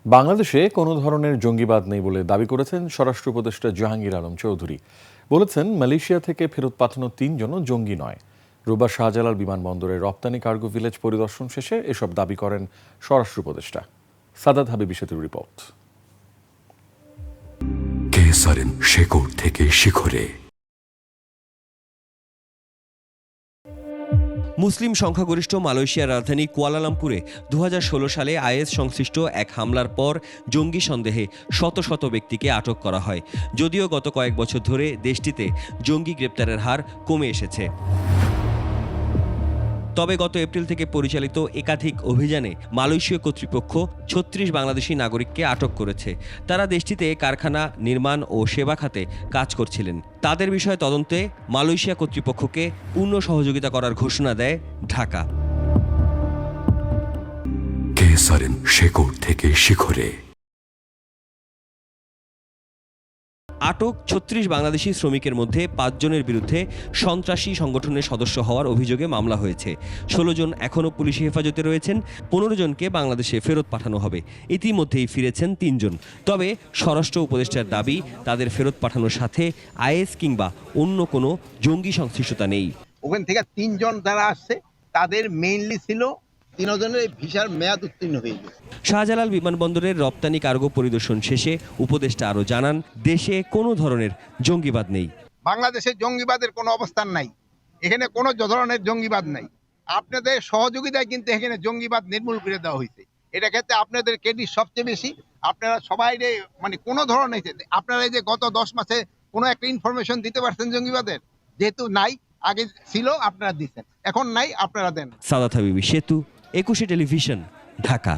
বাংলাদেশে কোনো ধরনের জঙ্গিবাদ নেই বলে দাবি করেছেন স্বরাষ্ট্র উপদেষ্টা জাহাঙ্গীর আলম চৌধুরী। বলেছেন, মালয়েশিয়া থেকে ফেরত পাঠানো ৩ জনও জঙ্গি নয়। রোববার শাহজালাল বিমানবন্দরের রপ্তানি কার্গো ভিলেজ পরিদর্শন শেষে এসব দাবি করেন স্বরাষ্ট্র উপদেষ্টা। সাদাত হাবিবি সেতুর রিপোর্ট। কেসারেন শেকড় থেকে শিখরে। মুসলিম সংখ্যাগরিষ্ঠ মালয়েশিয়ার রাজধানী কুয়ালালামপুরে ২০১৬ সালে আইএস সংশ্লিষ্ট এক হামলার পর জঙ্গি সন্দেহে শত শত ব্যক্তিকে আটক করা হয়। যদিও গত কয়েক বছর ধরে দেশটিতে জঙ্গি গ্রেপ্তারের হার কমে এসেছে। তবে গত এপ্রিল থেকে পরিচালিত একাধিক অভিযানে মালয়েশীয় কর্তৃপক্ষ ৩৬ বাংলাদেশি নাগরিককে আটক করেছে। তারা দেশটিতে কারখানা, নির্মাণ ও সেবা খাতে কাজ করছিলেন। তাদের বিষয়ে তদন্তে মালয়েশিয়া কর্তৃপক্ষকে পূর্ণ সহযোগিতা করার ঘোষণা দেয় ঢাকা। কেসারেন শেকড় থেকে শিখরে। আটক ৩৬ বাংলাদেশি শ্রমিকের মধ্যে ৫ জনের বিরুদ্ধে সন্ত্রাসী সংগঠনের সদস্য হওয়ার অভিযোগে মামলা হয়েছে। ১৬ জন এখনও পুলিশি হেফাজতে রয়েছেন। ১৫ জনকে বাংলাদেশে ফেরত পাঠানো হবে। ইতিমধ্যেই ফিরেছেন ৩ জন। তবে স্বরাষ্ট্র উপদেষ্টার দাবি, তাদের ফেরত পাঠানোর সাথে আইএস কিংবা অন্য কোনো জঙ্গি সংশ্লিষ্টতা নেই। ওখান থেকে ৩ জন যারা আসছে তাদের মেইনলি ছিল ৩ জনের ভিসার মেয়াদ উত্তীর্ণ হয়ে গেছে। শাহজালাল বিমানবন্দরের রপ্তানি কার্গো পরিদর্শন শেষে উপদেষ্টা আরও জানান, দেশে কোনো ধরনের জঙ্গিবাদ নেই। বাংলাদেশে জঙ্গিবাদের কোনো অবস্থান নাই, এখানে কোনো ধরনের জঙ্গিবাদ নাই। আপনাদের সহযোগিতায় কিন্তু এখানে জঙ্গিবাদ নির্মূল করে দেওয়া হয়েছে। এটা ক্ষেত্রে আপনাদের ক্রেডিট সবচেয়ে বেশি। আপনারা সবাই মানে কোনো ধরনের, আপনারা এই যে গত ১০ মাসে কোনো একটা ইনফরমেশন দিতে পারছেন জঙ্গিবাদের? যেহেতু নাই, আগে ছিল আপনারা দিচ্ছেন, এখন নাই আপনারা দেন। সাদাত হাবিবি সেতু, ২১শে টেলিভিশন, ঢাকা।